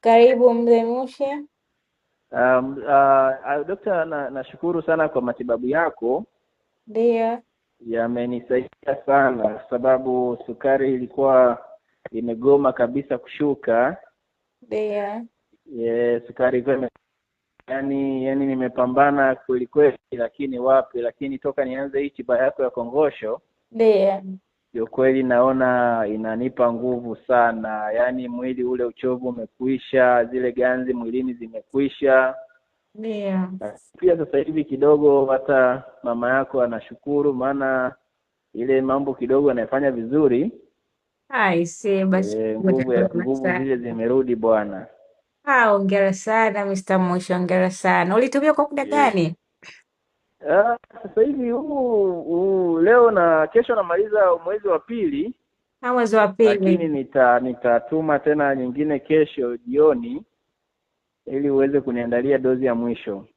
Karibu mzee Mushi. Dokta, nashukuru sana kwa matibabu yako, Ndio. yamenisaidia sana kwa sababu sukari ilikuwa imegoma kabisa kushuka. Ndio. Sukari ilikuwa yani nimepambana kweli kweli, lakini wapi, lakini toka nianze hii tiba yako ya kongosho, Ndio. ndio kweli naona inanipa nguvu sana, yani mwili ule uchovu umekwisha, zile ganzi mwilini zimekwisha. Ndio. Pia sasa hivi kidogo hata mama yako anashukuru, maana ile mambo kidogo anafanya vizuri. Aise, basi watakuwa Nguvu sana. zile zimerudi bwana. Hongera sana Mr. Mushi, hongera sana. Ulitumia kwa muda Yeah. gani? Sasa hivi huu leo na kesho namaliza mwezi wa pili, Mwezi wa lakini pili. nitatuma tena nyingine kesho jioni ili uweze kuniandalia dozi ya mwisho.